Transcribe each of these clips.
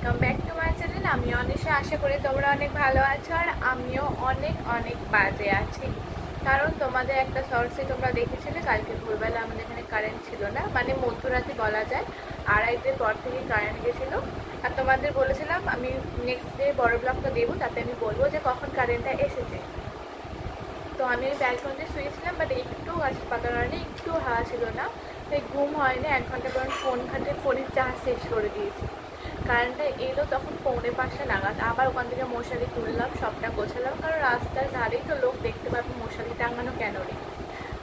Welcome back to my channel. আমি অনেশা, আশা করি তোমরা অনেক ভালো আছো আর আমিও অনেক অনেক বাজে আছি। কারণ তোমাদের একটা শর্টসে তোমরা দেখেছিলে কালকে ভোরবেলা আমাদের এখানে কারেন্ট ছিল না, মানে মধ্যরাতে বলা যায়, 2:30টার পর থেকে কারেন্ট গেছিলো। আর তোমাদের বলেছিলাম আমি নেক্সট ডে বড় ব্লগটা দেবো, তাতে আমি বলবো যে কখন কারেন্টটা এসেছে। তো আমি ওই ব্যালকনিতে শুয়েছিলাম, বাট একটু গাছের পাতার কারণে একটু হাওয়া ছিল না, তাই ঘুম হয়নি। 1 ঘন্টা পর ফোন ঘাটে ফোনের চার্জ শেষ করে দিয়েছি। কারেন্টটা এলো তখন 4:45 নাগাদ। আবার ওখান থেকে মশারি তুললাম, সবটা গোছালাম, কারণ রাস্তার ধারেই তো লোক দেখতে পাবে মশারি টাঙানো কেন রে।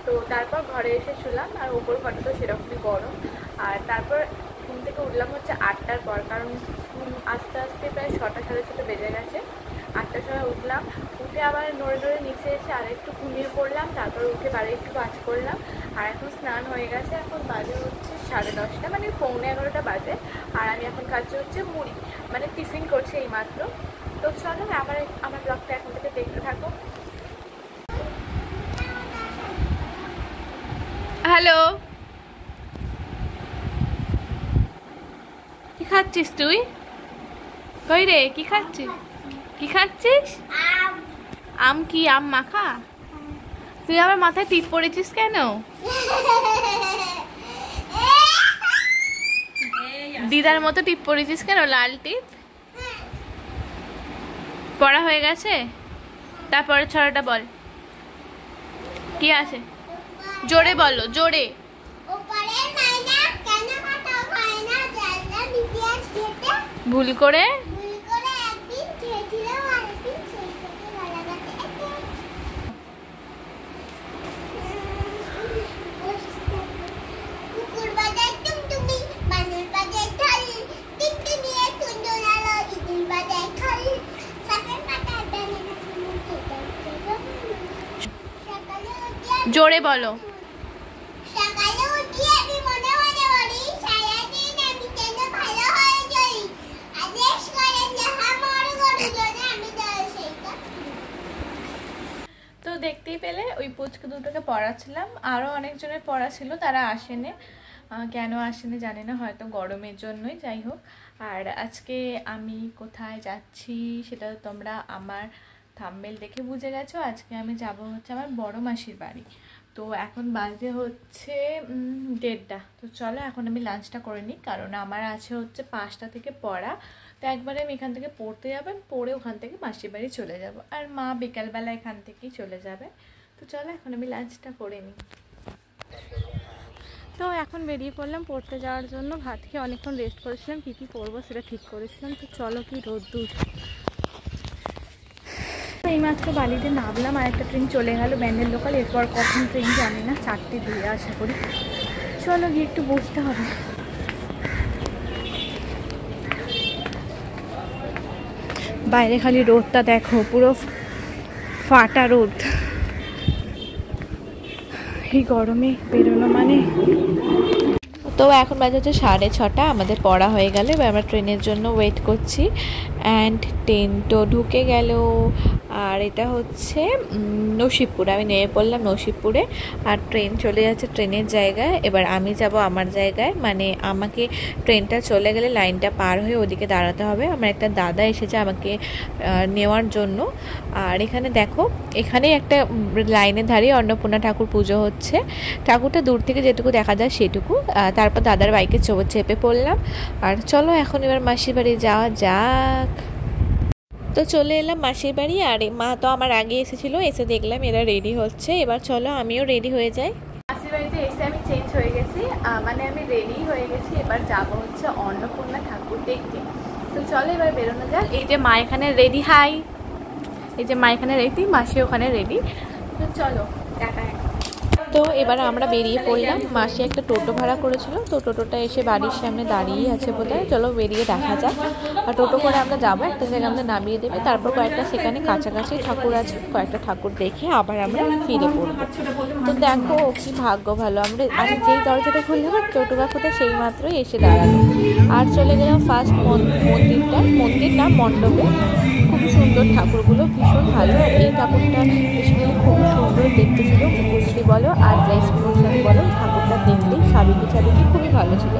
তো তারপর ঘরে এসে শুলাম, আর ওপর ঘরটা তো সেরকমই গরম। আর তারপর ঘুম থেকে উঠলাম হচ্ছে 8টার পর, কারণ আস্তে আস্তে প্রায় 6টা 6:30 বেজে গেছে। 8টার সময় উঠলাম, উঠে আবার নড়ে নড়ে নিচে এসে আর একটু ঘুমিয়ে পড়লাম। তারপর উঠে বাড়ি একটু কাজ করলাম, আর এখন স্নান হয়ে গেছে। এখন বাজে হচ্ছে 10:30, মানে 11:15 বাজে। আর আমি এখন খাচ্ছি হচ্ছে মুড়ি, মানে টিফিন করছি এই মাত্র। তো চলো আমার ব্লগটা এখন থেকে দেখতে থাকো। হ্যালো, কি খাচ্ছিস তুই? কই রে, কি খাচ্ছিস? কি খাচ্ছিস? আম। কি আম মাখা? তুই আবার মাথায় টিপ পড়েছিস কেন? দিদার মতো টিপ পড়েছিস কেন? লাল টিপ পড়া হয়ে গেছে? তারপরে ছড়াটা বল, কি আছে? জোরে বলো, জোরে। ভুল করে জোরে বলো। তো দেখতেই পেলে ওই পুচকে দুটোকে পড়াচ্ছিলাম, আরও অনেকজনের পড়া ছিল, তারা আসেনি। কেন আসেনি জানি না, হয়তো গরমের জন্যই। যাই হোক, আর আজকে আমি কোথায় যাচ্ছি সেটা তোমরা আমার থাম্বনেল দেখে বুঝে গেছো। আজকে আমি যাব হচ্ছে আমার বড় মাসির বাড়ি। তো এখন বাজে হচ্ছে 1:30। তো চলো এখন আমি লাঞ্চটা করে নিই, কারণ আমার আছে হচ্ছে 5টা থেকে পড়া। তো একবারে আমি এখান থেকে পড়তে যাবেন, পড়ে ওখান থেকে মাসির বাড়ি চলে যাব, আর মা বিকালবেলা এখান থেকেই চলে যাবে। তো চলো এখন আমি লাঞ্চটা করে নিই। তো এখন বেরিয়ে পড়লাম পড়তে যাওয়ার জন্য। ভাত খেয়ে অনেকক্ষণ রেস্ট করেছিলাম, কী কী করবো সেটা ঠিক করেছিলাম। তো চলো, কি রোদ্দুর। এইমাত্র বালিতে নামলাম, আর একটা ট্রেন চলে গেল ব্যান্ডেল লোকাল। এরপর কখন ট্রেন জানি না, 4:02 আশা করি। চলো গিয়ে একটু বসতে হবে। বাইরে খালি রোদটা দেখো, পুরো ফাটা রোদ। এই গরমে বেরোনো মানে। তো এখন বাজে হচ্ছে 6:30, আমাদের পড়া হয়ে গেলে এবার আমরা ট্রেনের জন্য ওয়েট করছি। অ্যান্ড ট্রেন তো ঢুকে গেল, আর এটা হচ্ছে নসিবপুর। আমি নেমে পড়লাম নসিবপুরে, আর ট্রেন চলে যাচ্ছে ট্রেনের জায়গায়। এবার আমি যাব আমার জায়গায়, মানে আমাকে ট্রেনটা চলে গেলে লাইনটা পার হয়ে ওদিকে দাঁড়াতে হবে। আমার একটা দাদা এসেছে আমাকে নেওয়ার জন্য। আর এখানে দেখো, এখানেই একটা লাইনের ধারে অন্নপূর্ণা ঠাকুর পুজো হচ্ছে। ঠাকুরটা দূর থেকে যেটুকু দেখা যায় সেটুকু। তারপর দাদার বাইকে চেপে পড়লাম, আর চলো এখন এবার মাসির বাড়ি যাওয়া যাক। তো চলে এলাম মাসির বাড়ি, আর মা তো আমার আগে এসেছিলো, এসে দেখলাম এরা রেডি হচ্ছে। এবার চলো আমিও রেডি হয়ে যাই। মাসির বাড়িতে এসে আমি চেঞ্জ হয়ে গেছি, মানে আমি রেডি হয়ে গেছি। এবার যাবো হচ্ছে অন্নপূর্ণা ঠাকুর দেখতে। তো চলো এবার বেরোনো যাক। এই যে মা এখানে রেডি, হাই। এই যে মা এখানে রেডি, মাসি ওখানে রেডি। তো চলো টাটা। তো এবার আমরা বেরিয়ে পড়লাম। মাসি একটা টোটো ভাড়া করেছিল, তো টোটোটা এসে বাড়ির সামনে দাঁড়িয়ে আছে বোধহয়। চলো বেরিয়ে দেখা যাক। আর টোটো করে আমরা যাবো, একটা জায়গায় আমাদের নামিয়ে দেবে। তারপর কয়েকটা সেখানে কাছাকাছি ঠাকুর আছে, কয়েকটা ঠাকুর দেখে আবার আমরা ফিরে পড়বো। তো দেখো কি ভাগ্য ভালো, আমি যেই দরজাটা খুললাম টোটো কাকুটা সেই মাত্রই এসে দাঁড়ালো। আর চলে গেলাম ফার্স্ট মন্দির না মণ্ডপে। খুব সুন্দর ঠাকুরগুলো, ভীষণ ভালো। আর এই ঠাকুরটা বেসিক্যালি খুব সুন্দর দেখতে ছিল, বুঝলি বলো। আর ড্রেস পোশাক বলো, ঠাকুরটা দেখতেই সাবিকি চাবিকি খুবই ভালো ছিল।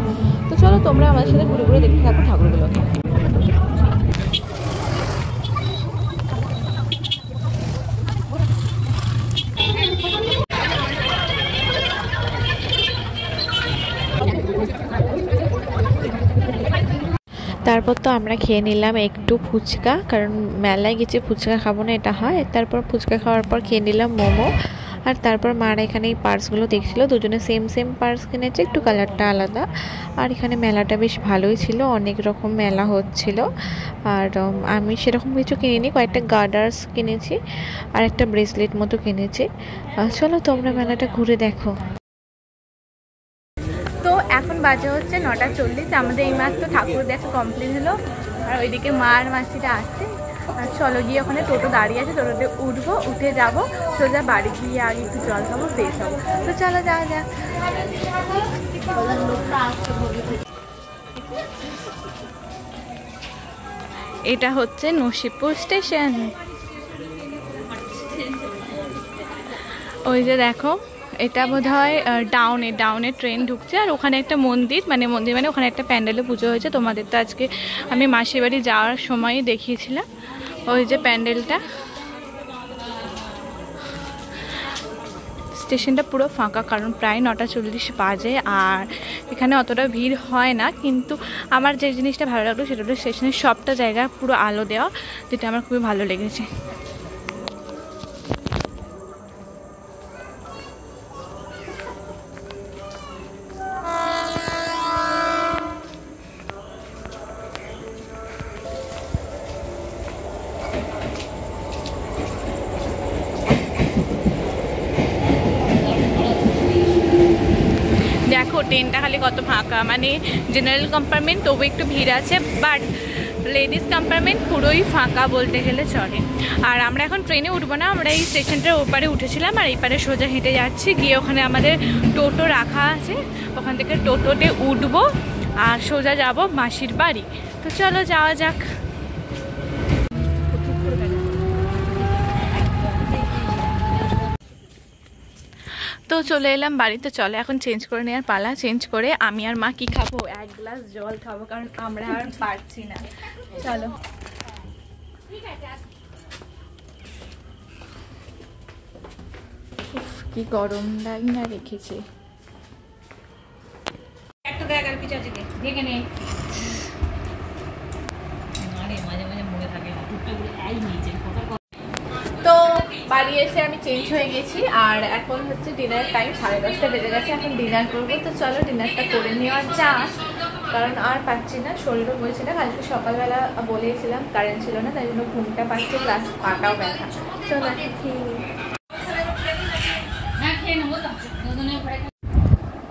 তো চলো তোমরা আমাদের সাথে ঘুরে ঘুরে দেখতে থাকো ঠাকুরগুলোকে। তারপর তো আমরা খেয়ে নিলাম একটু ফুচকা, কারণ মেলায় গেছি ফুচকা খাবো না এটা হয়। তারপর ফুচকা খাওয়ার পর খেয়ে নিলাম মোমো। আর তারপর মারা এখানে এই পার্সগুলো দেখছিল, দুজনে সেম সেম পার্স কিনেছে, একটু কালারটা আলাদা। আর এখানে মেলাটা বেশ ভালোই ছিল, অনেক রকম মেলা হচ্ছিল। আর আমি সেরকম কিছু কিনিনি, কয়েকটা গার্ডার্স কিনেছি আর একটা ব্রেসলেট মতো কিনেছি। চলো তোমরা মেলাটা ঘুরে দেখো। তো এখন বাজে হচ্ছে 9:40, আমাদের এই মাত্র ঠাকুর দেখা কমপ্লিট হলো। আর ওইদিকে মা আর মাসিটা আসছে। আর চলো গিয়ে ওখানে টোটো দাঁড়িয়ে আছে, টোটোতে উঠবো, উঠে যাব সোজা বাড়ি গিয়ে আগে একটু জল খাবো, ফ্রেশ হবো। তো চলো যাওয়া যাক। এটা হচ্ছে নসিপুর স্টেশন। ওই যে দেখো, এটা বোধহয় ডাউনে ট্রেন ঢুকছে। আর ওখানে একটা মন্দির মানে ওখানে একটা প্যান্ডেলে পুজো হয়েছে। তোমাদের তো আজকে আমি মাসির বাড়ি যাওয়ার সময় দেখিয়েছিলাম ওই যে প্যান্ডেলটা। স্টেশনটা পুরো ফাঁকা, কারণ প্রায় 9:40 বাজে। আর এখানে অতটা ভিড় হয় না, কিন্তু আমার যে জিনিসটা ভালো লাগলো সেটা হলো স্টেশনের সবটা জায়গা পুরো আলো দেওয়া, যেটা আমার খুবই ভালো লেগেছে। দেখো ট্রেনটা খালি কত ফাঁকা, মানে জেনারেল কম্পার্টমেন্ট তবু একটু ভিড় আছে, বাট লেডিস কম্পার্টমেন্ট পুরোই ফাঁকা বলতে গেলে চলে। আর আমরা এখন ট্রেনে উঠবো না, আমরা এই স্টেশনটার ওপারে উঠেছিলাম আর এই পারে সোজা হেঁটে যাচ্ছি, গিয়ে ওখানে আমাদের টোটো রাখা আছে, ওখান থেকে টোটোতে উঠবো আর সোজা যাব মাসির বাড়ি। তো চলো যাওয়া যাক। তো চলে এলাম বাড়িতে, চলে এখন চেঞ্জ করে নেওয়ার পালা। চেঞ্জ করে আমি আর মা কি খাবো, এক গ্লাস জল খাবো, কারণ আমরা আর পারছি না। চলো। কি গরম লাগে না রেখেছে। তো বাড়ি এসে আমি চেঞ্জ হয়ে গেছি আর এখন হচ্ছে ডিনারের টাইম, 10:30 বেজে গেছে। এখন ডিনার করবো, তো চলো ডিনারটা করে নেওয়া যাক, কারণ আর পাচ্ছি না, শরীরও বলছে না। কালকে সকালবেলা বলেছিলাম কারেন্ট ছিল না, তাই জন্য ঘুমটা পাচ্ছে, প্লাস পাটাও ব্যথা। চলো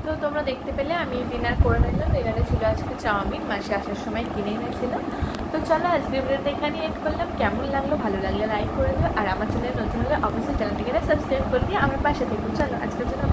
তো তোমরা দেখতে পেলে আমি ডিনার করে নিলাম। ডিনারে ছিল আজকে চাউমিন, মাসে আসার সময় কিনে এনেছিল। তো চলো আজকের ভিডিওটা এখানে এড করলাম। কেমন লাগলো, ভালো লাগলে লাইক করে দিও, আর আমার চ্যানেল নতুন হলে অবশ্যই চ্যানেলটিকে সাবস্ক্রাইব করে দিয়ে আমার পাশে থেকো। চলো আজকের জন্য